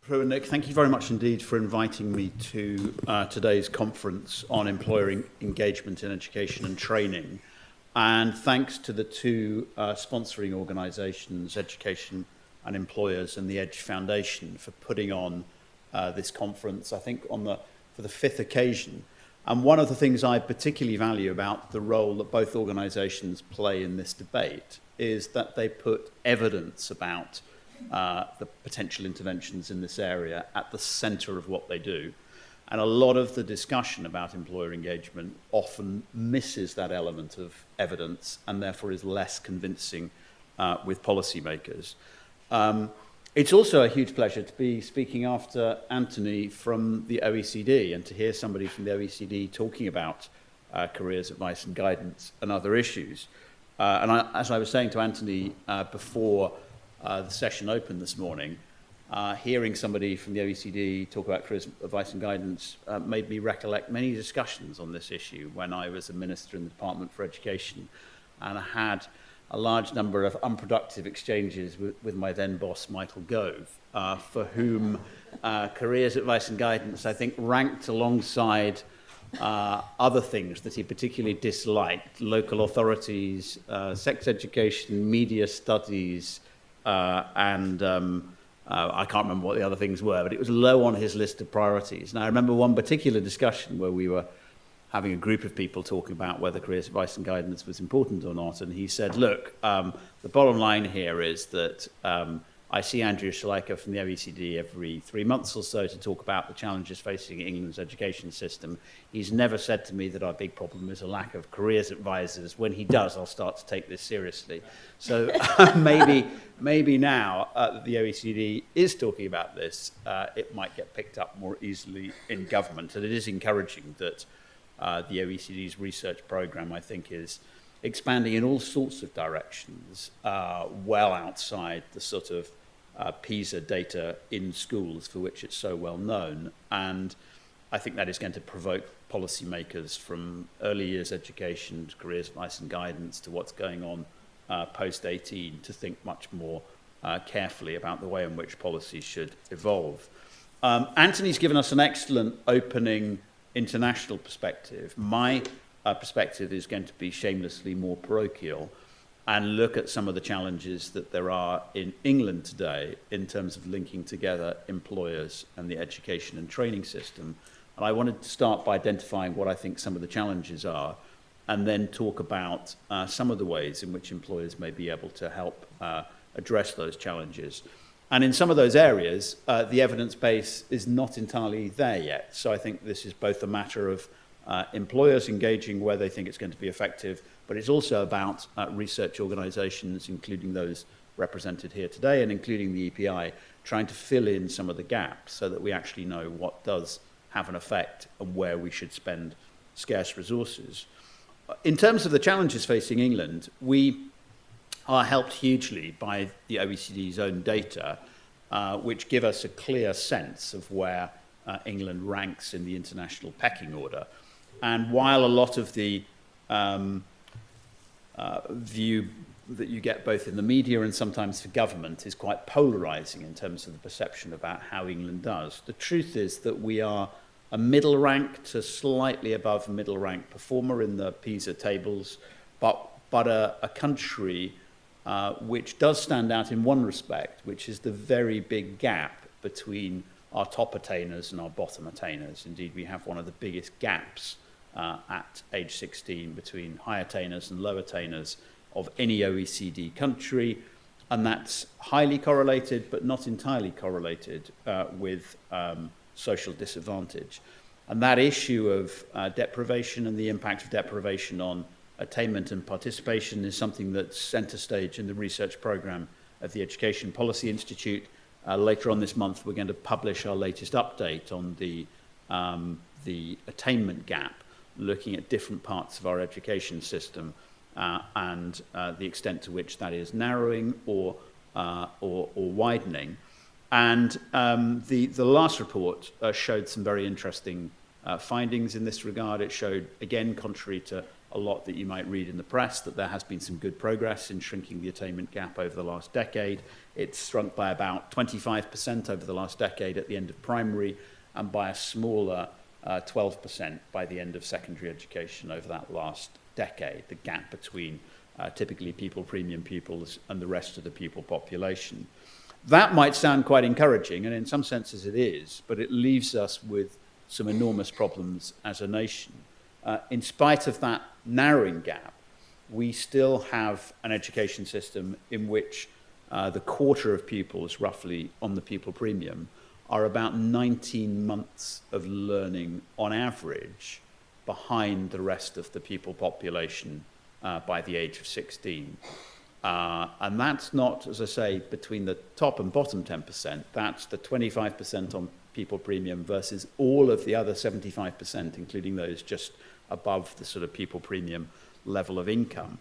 Prue and Nick, thank you very much indeed for inviting me to today's conference on employer engagement in education and training. And thanks to the two sponsoring organisations, Education and Employers and the Edge Foundation, for putting on this conference, I think for the fifth occasion. And one of the things I particularly value about the role that both organisations play in this debate is that they put evidence about the potential interventions in this area at the centre of what they do. And a lot of the discussion about employer engagement often misses that element of evidence and therefore is less convincing with policymakers. It's also a huge pleasure to be speaking after Anthony from the OECD and to hear somebody from the OECD talking about careers advice and guidance and other issues. As I was saying to Anthony before the session opened this morning, hearing somebody from the OECD talk about careers advice and guidance made me recollect many discussions on this issue when I was a minister in the Department for Education, and I had a large number of unproductive exchanges with my then boss, Michael Gove, for whom careers advice and guidance, I think, ranked alongside other things that he particularly disliked: local authorities, sex education, media studies, and I can't remember what the other things were, but it was low on his list of priorities. And I remember one particular discussion where we were having a group of people talking about whether careers advice and guidance was important or not, and he said, look, the bottom line here is that I see Andrew Schleicher from the OECD every 3 months or so to talk about the challenges facing England's education system. He's never said to me that our big problem is a lack of careers advisors. When he does, I'll start to take this seriously. So maybe now that the OECD is talking about this, it might get picked up more easily in government. And it is encouraging that the OECD's research program, I think, is expanding in all sorts of directions, well outside the sort of PISA data in schools for which it's so well known. And I think that is going to provoke policymakers from early years education to careers advice and guidance to what's going on post-18 to think much more carefully about the way in which policies should evolve. Anthony's given us an excellent opening international perspective. My perspective is going to be shamelessly more parochial and look at some of the challenges that there are in England today in terms of linking together employers and the education and training system. And I wanted to start by identifying what I think some of the challenges are, and then talk about some of the ways in which employers may be able to help address those challenges. And in some of those areas, the evidence base is not entirely there yet. So I think this is both a matter of employers engaging where they think it's going to be effective, but it's also about research organisations, including those represented here today and including the EPI, trying to fill in some of the gaps so that we actually know what does have an effect and where we should spend scarce resources. In terms of the challenges facing England, we are helped hugely by the OECD's own data, which give us a clear sense of where England ranks in the international pecking order. And while a lot of the view that you get both in the media and sometimes for government is quite polarising in terms of the perception about how England does, the truth is that we are a middle rank to slightly above middle rank performer in the PISA tables, but a country which does stand out in one respect, which is the very big gap between our top attainers and our bottom attainers. Indeed, we have one of the biggest gaps at age 16 between high attainers and low attainers of any OECD country, and that's highly correlated but not entirely correlated with social disadvantage. And that issue of deprivation and the impact of deprivation on attainment and participation is something that's centre stage in the research programme of the Education Policy Institute. Later on this month, we're going to publish our latest update on the attainment gap, looking at different parts of our education system and the extent to which that is narrowing or widening. And the last report showed some very interesting findings in this regard. It showed, again, contrary to a lot that you might read in the press, that there has been some good progress in shrinking the attainment gap over the last decade. It's shrunk by about 25% over the last decade at the end of primary, and by a smaller 12% by the end of secondary education over that last decade, the gap between typically pupil premium pupils and the rest of the pupil population. That might sound quite encouraging, and in some senses it is, but it leaves us with some enormous problems as a nation. In spite of that narrowing gap, we still have an education system in which the quarter of pupils, roughly, on the pupil premium are about 19 months of learning on average behind the rest of the pupil population by the age of 16. And that's not, as I say, between the top and bottom 10%. That's the 25% on pupil premium versus all of the other 75%, including those just above the sort of pupil premium level of income.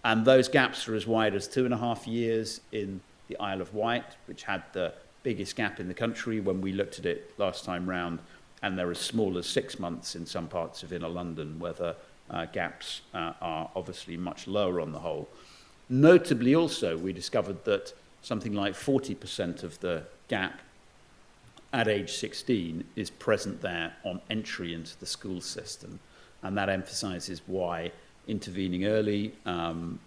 And those gaps are as wide as 2.5 years in the Isle of Wight, which had the biggest gap in the country when we looked at it last time round, and they're as small as 6 months in some parts of inner London, where the gaps are obviously much lower on the whole. Notably also, we discovered that something like 40% of the gap at age 16 is present there on entry into the school system, and that emphasises why intervening early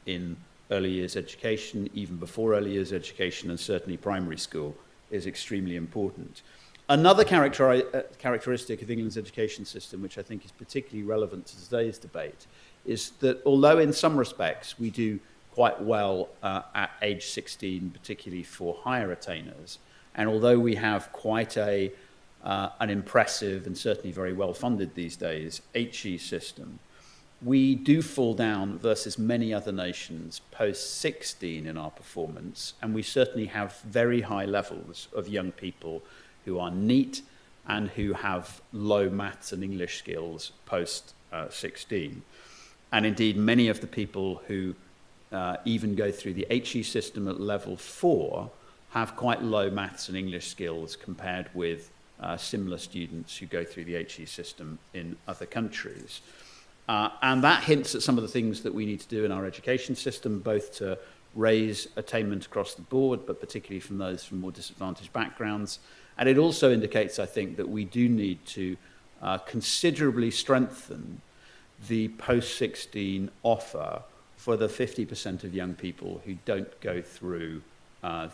in early years education, even before early years education, and certainly primary school, is extremely important. Another characteristic of England's education system, which I think is particularly relevant to today's debate, is that although in some respects we do quite well at age 16, particularly for higher attainers, and although we have quite an impressive and certainly very well funded these days HE system, we do fall down versus many other nations post-16 in our performance, and we certainly have very high levels of young people who are neat and who have low maths and English skills post-16. And indeed, many of the people who even go through the HE system at level 4 have quite low maths and English skills compared with similar students who go through the HE system in other countries. And that hints at some of the things that we need to do in our education system, both to raise attainment across the board, but particularly from those from more disadvantaged backgrounds. And it also indicates, I think, that we do need to considerably strengthen the post-16 offer for the 50% of young people who don't go through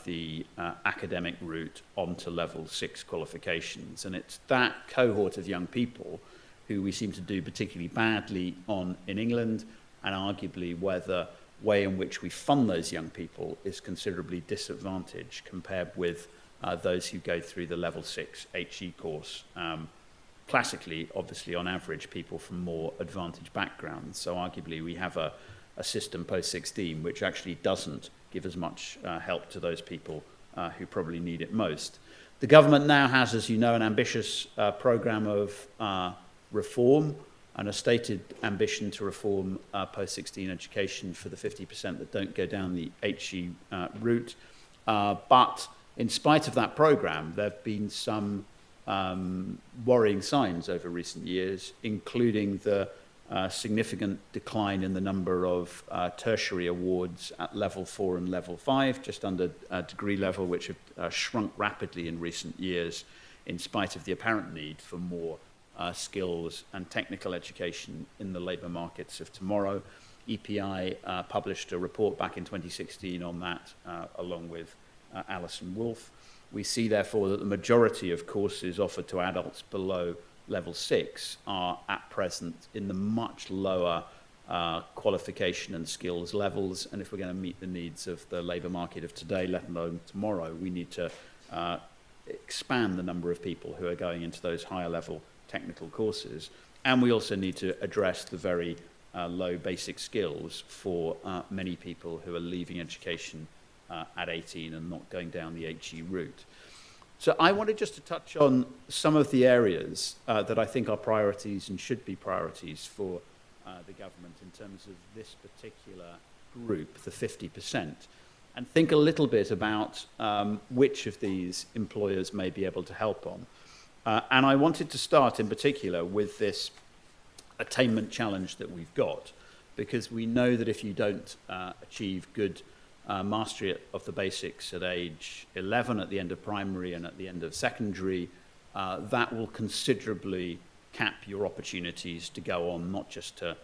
the academic route onto level 6 qualifications. And it's that cohort of young people who we seem to do particularly badly on in England, and arguably where the way in which we fund those young people is considerably disadvantaged compared with those who go through the level 6 HE course. Classically, obviously, on average, people from more advantaged backgrounds. So arguably we have a system post-16 which actually doesn't give as much help to those people who probably need it most. The government now has, as you know, an ambitious programme of reform and a stated ambition to reform post-16 education for the 50% that don't go down the HE route. But in spite of that programme, there have been some worrying signs over recent years, including the significant decline in the number of tertiary awards at level 4 and level 5, just under degree level, which have shrunk rapidly in recent years in spite of the apparent need for more skills and technical education in the labour markets of tomorrow. EPI published a report back in 2016 on that, along with Alison Wolfe. We see, therefore, that the majority of courses offered to adults below level 6 are at present in the much lower qualification and skills levels. And if we're going to meet the needs of the labour market of today, let alone tomorrow, we need to expand the number of people who are going into those higher level technical courses. And we also need to address the very low basic skills for many people who are leaving education at 18 and not going down the HE route. So I wanted just to touch on some of the areas that I think are priorities and should be priorities for the government in terms of this particular group, the 50%, and think a little bit about which of these employers may be able to help on. And I wanted to start in particular with this attainment challenge that we've got. because we know that if you don't achieve good mastery of the basics at age 11, at the end of primary and at the end of secondary, that will considerably cap your opportunities to go on, not just to,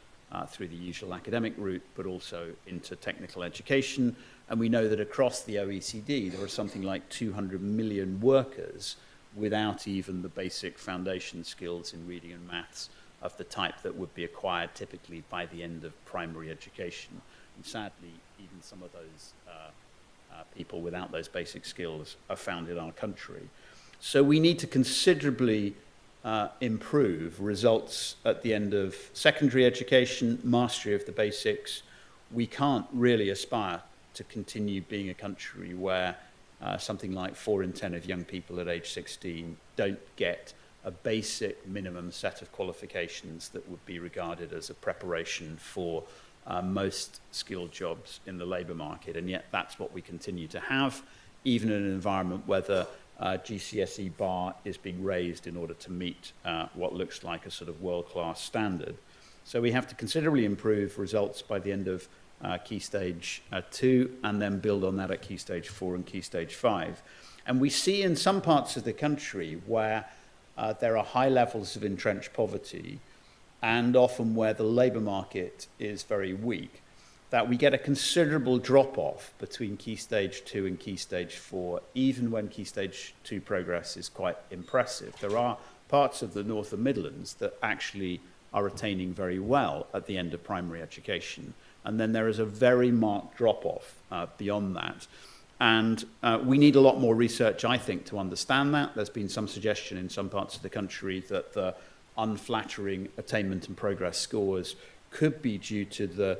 through the usual academic route, but also into technical education. And we know that across the OECD, there are something like 200 million workers without even the basic foundation skills in reading and maths of the type that would be acquired typically by the end of primary education. And sadly, even some of those people without those basic skills are found in our country. So we need to considerably improve results at the end of secondary education, mastery of the basics. We can't really aspire to continue being a country where something like 4 in 10 of young people at age 16 don't get a basic minimum set of qualifications that would be regarded as a preparation for most skilled jobs in the labour market. And yet that's what we continue to have, even in an environment where the GCSE bar is being raised in order to meet what looks like a sort of world-class standard. So we have to considerably improve results by the end of Key Stage 2 and then build on that at Key Stage 4 and Key Stage 5. And we see in some parts of the country where there are high levels of entrenched poverty and often where the labour market is very weak, that we get a considerable drop-off between Key Stage 2 and Key Stage 4, even when Key Stage 2 progress is quite impressive. There are parts of the North and Midlands that actually are attaining very well at the end of primary education. And then there is a very marked drop-off beyond that. And we need a lot more research, I think, to understand that. There's been some suggestion in some parts of the country that the unflattering attainment and progress scores could be due to the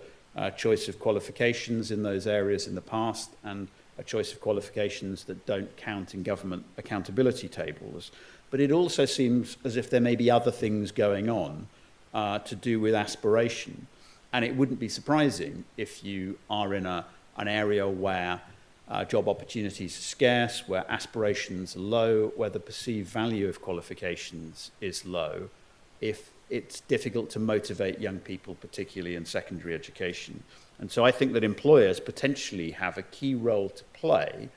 choice of qualifications in those areas in the past and a choice of qualifications that don't count in government accountability tables. But it also seems as if there may be other things going on to do with aspiration. And it wouldn't be surprising if you are in an area where job opportunities are scarce, where aspirations are low, where the perceived value of qualifications is low, if it's difficult to motivate young people, particularly in secondary education. And so I think that employers potentially have a key role to play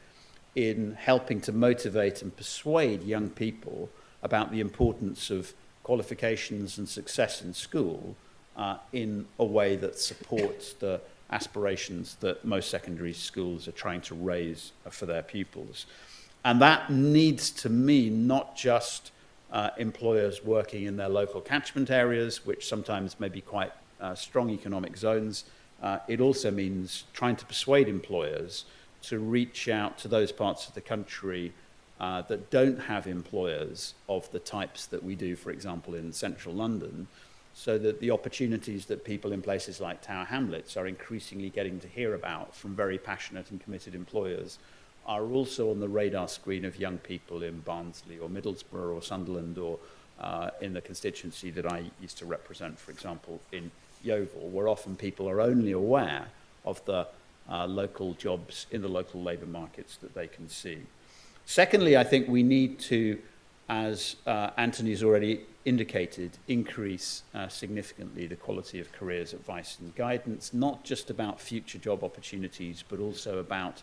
in helping to motivate and persuade young people about the importance of qualifications and success in school in a way that supports the aspirations that most secondary schools are trying to raise for their pupils. And that needs to mean not just employers working in their local catchment areas, which sometimes may be quite strong economic zones. It also means trying to persuade employers to reach out to those parts of the country that don't have employers of the types that we do, for example, in central London, so that the opportunities that people in places like Tower Hamlets are increasingly getting to hear about from very passionate and committed employers are also on the radar screen of young people in Barnsley or Middlesbrough or Sunderland or in the constituency that I used to represent, for example, in Yeovil, where often people are only aware of the local jobs in the local labour markets that they can see. Secondly, I think we need to, as Anthony's already indicated, increase significantly the quality of careers advice and guidance, not just about future job opportunities, but also about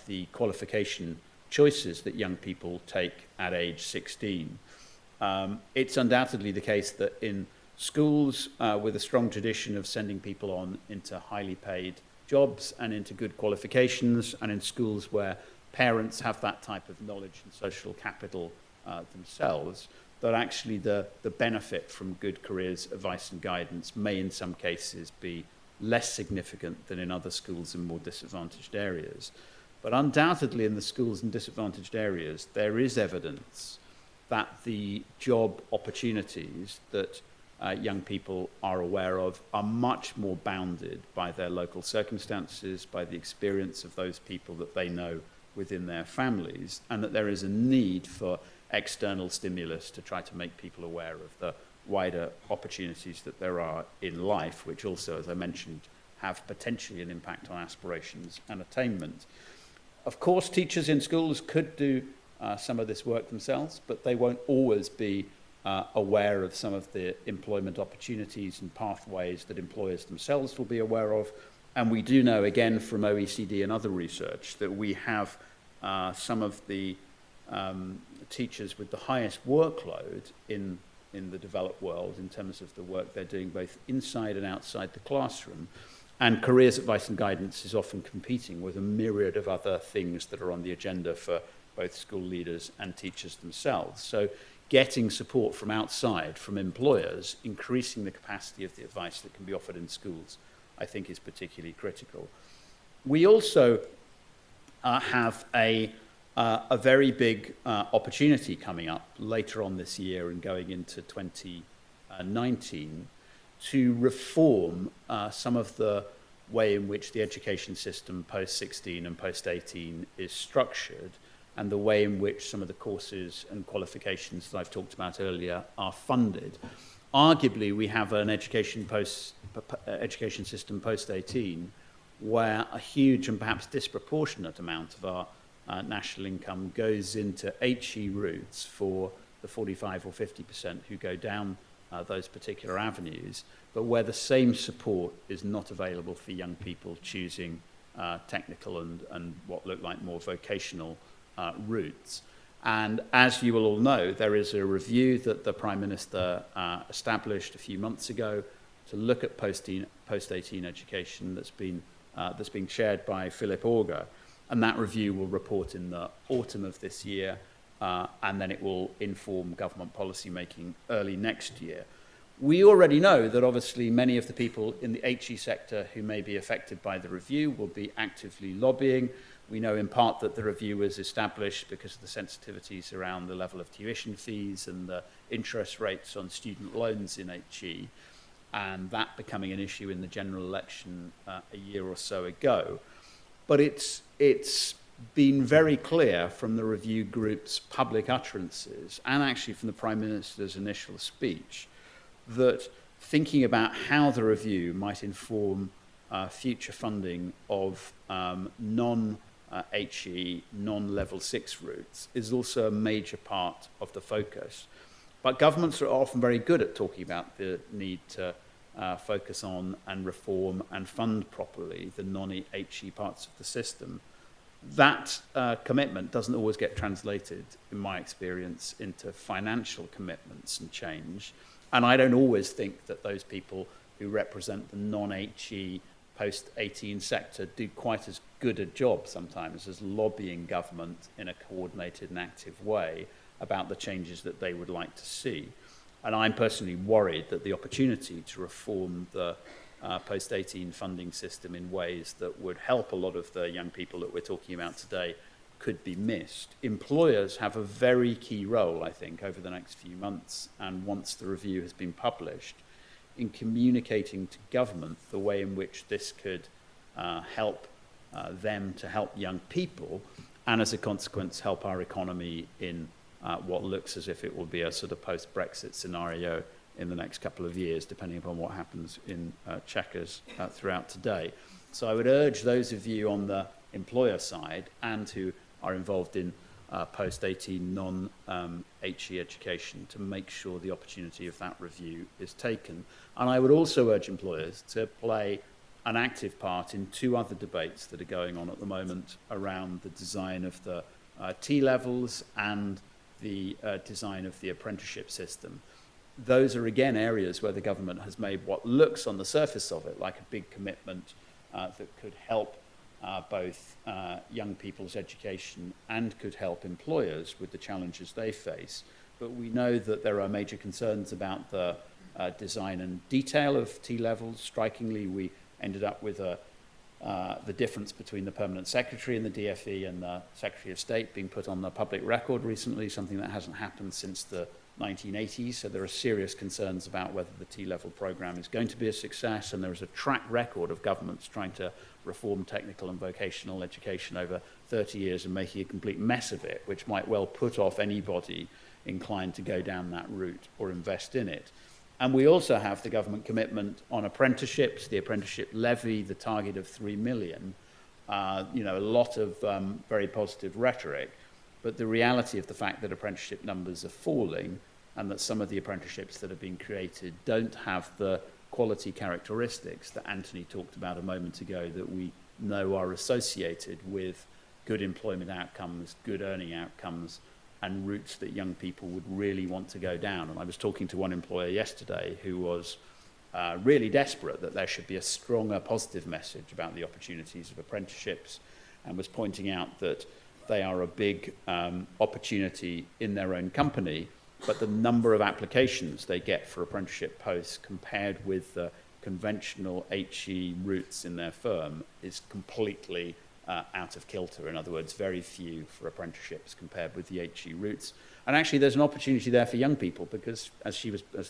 the qualification choices that young people take at age 16. It's undoubtedly the case that in schools with a strong tradition of sending people on into highly paid jobs and into good qualifications, and in schools where parents have that type of knowledge and social capital themselves, that actually the benefit from good careers advice and guidance may in some cases be less significant than in other schools in more disadvantaged areas. But undoubtedly in the schools in disadvantaged areas, there is evidence that the job opportunities that young people are aware of are much more bounded by their local circumstances, by the experience of those people that they know within their families, and that there is a need for external stimulus to try to make people aware of the wider opportunities that there are in life, which also, as I mentioned, have potentially an impact on aspirations and attainment. Of course, teachers in schools could do some of this work themselves, but they won't always be aware of some of the employment opportunities and pathways that employers themselves will be aware of. And we do know, again, from OECD and other research, that we have some of the teachers with the highest workload in the developed world in terms of the work they're doing both inside and outside the classroom. And careers advice and guidance is often competing with a myriad of other things that are on the agenda for both school leaders and teachers themselves. So getting support from outside, from employers, increasing the capacity of the advice that can be offered in schools, I think is particularly critical. We also have a very big opportunity coming up later on this year and going into 2019 to reform some of the way in which the education system post-16 and post-18 is structured, and the way in which some of the courses and qualifications that I've talked about earlier are funded. Arguably, we have an education system post-18 where a huge and perhaps disproportionate amount of our national income goes into HE routes for the 45 or 50% who go down those particular avenues, but where the same support is not available for young people choosing technical and what look like more vocational routes. And as you will all know, there is a review that the Prime Minister established a few months ago to look at post-18 education that's being chaired by Philip Auger. And that review will report in the autumn of this year, and then it will inform government policy making early next year. We already know that obviously many of the people in the HE sector who may be affected by the review will be actively lobbying. We know in part that the review was established because of the sensitivities around the level of tuition fees and the interest rates on student loans in HE, and that becoming an issue in the general election a year or so ago. But it's been very clear from the review group's public utterances, and actually from the Prime Minister's initial speech, that thinking about how the review might inform future funding of non-HE, non-level 6 routes is also a major part of the focus. But governments are often very good at talking about the need to focus on and reform and fund properly the non-HE parts of the system. That commitment doesn't always get translated, in my experience, into financial commitments and change. And I don't always think that those people who represent the non-HE post-18 sector do quite as good a job sometimes as lobbying government in a coordinated and active way about the changes that they would like to see. And I'm personally worried that the opportunity to reform the post-18 funding system in ways that would help a lot of the young people that we're talking about today could be missed. Employers have a very key role, I think, over the next few months, and once the review has been published, in communicating to government the way in which this could help them to help young people, and as a consequence help our economy in what looks as if it will be a sort of post-Brexit scenario in the next couple of years, depending upon what happens in Chequers throughout today. So I would urge those of you on the employer side and who are involved in post-18 non-HE education to make sure the opportunity of that review is taken. And I would also urge employers to play an active part in two other debates that are going on at the moment around the design of the T-levels and the design of the apprenticeship system. Those are again areas where the government has made what looks on the surface of it like a big commitment that could help both young people's education and could help employers with the challenges they face. But we know that there are major concerns about the design and detail of T-levels. Strikingly, we ended up with the difference between the permanent secretary and the DFE and the Secretary of State being put on the public record recently, something that hasn't happened since the 1980s. So there are serious concerns about whether the T-level program is going to be a success, and there is a track record of governments trying to reform technical and vocational education over 30 years and making a complete mess of it, which might well put off anybody inclined to go down that route or invest in it. And we also have the government commitment on apprenticeships, the apprenticeship levy, the target of 3 million, a lot of very positive rhetoric. But the reality of the fact that apprenticeship numbers are falling and that some of the apprenticeships that have been created don't have the quality characteristics that Anthony talked about a moment ago that we know are associated with good employment outcomes, good earning outcomes, and routes that young people would really want to go down. And I was talking to one employer yesterday who was really desperate that there should be a stronger positive message about the opportunities of apprenticeships, and was pointing out that they are a big opportunity in their own company, but the number of applications they get for apprenticeship posts compared with the conventional HE routes in their firm is completely out of kilter. In other words, very few for apprenticeships compared with the HE routes. And actually there's an opportunity there for young people, because as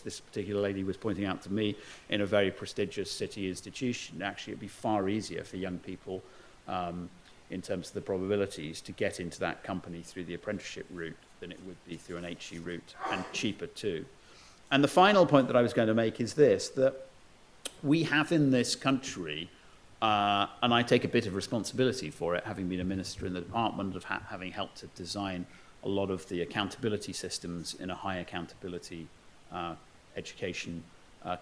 this particular lady was pointing out to me, in a very prestigious city institution, actually it'd be far easier for young people in terms of the probabilities to get into that company through the apprenticeship route than it would be through an HE route, and cheaper too. And the final point that I was going to make is this, that we have in this country, and I take a bit of responsibility for it, having been a minister in the department, of having helped to design a lot of the accountability systems in a high accountability education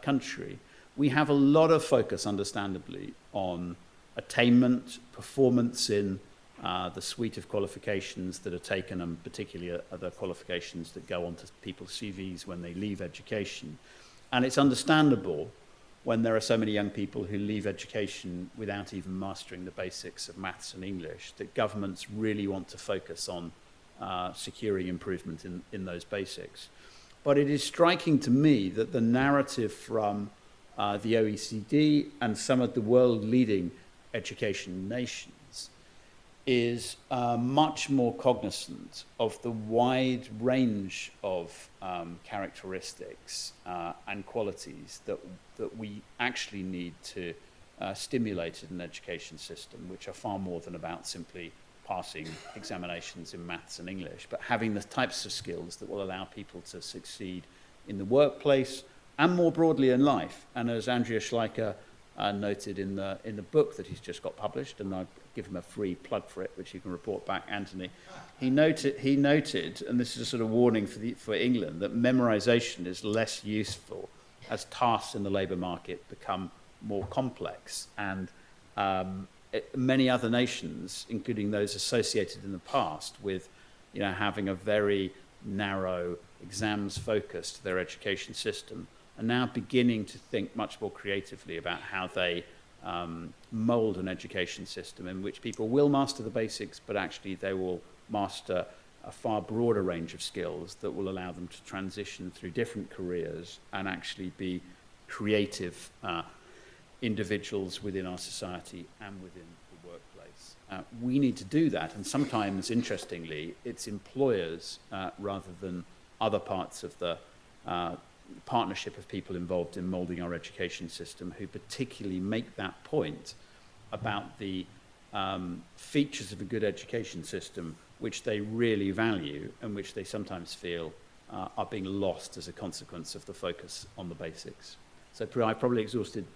country. We have a lot of focus, understandably, on attainment, performance in the suite of qualifications that are taken, and particularly other qualifications that go onto people's CVs when they leave education. And it's understandable when there are so many young people who leave education without even mastering the basics of maths and English, that governments really want to focus on securing improvement in those basics. But it is striking to me that the narrative from the OECD and some of the world-leading education nations is much more cognizant of the wide range of characteristics and qualities that we actually need to stimulate in an education system, which are far more than about simply passing examinations in maths and English, but having the types of skills that will allow people to succeed in the workplace and more broadly in life. And as Andrea Schleicher noted in the book that he's just got published, and I'll give him a free plug for it, which you can report back, Anthony. He noted, and this is a sort of warning for England, that memorization is less useful as tasks in the labour market become more complex, and many other nations, including those associated in the past with, having a very narrow exams focus to their education system, are now beginning to think much more creatively about how they mould an education system in which people will master the basics, but actually they will master a far broader range of skills that will allow them to transition through different careers and actually be creative individuals within our society and within the workplace. We need to do that, and sometimes, interestingly, it's employers rather than other parts of the partnership of people involved in moulding our education system who particularly make that point about the features of a good education system which they really value and which they sometimes feel are being lost as a consequence of the focus on the basics. So I probably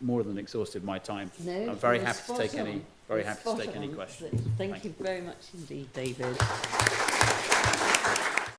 more than exhausted my time. No, I'm very happy to take any questions. Thank you very much indeed, David.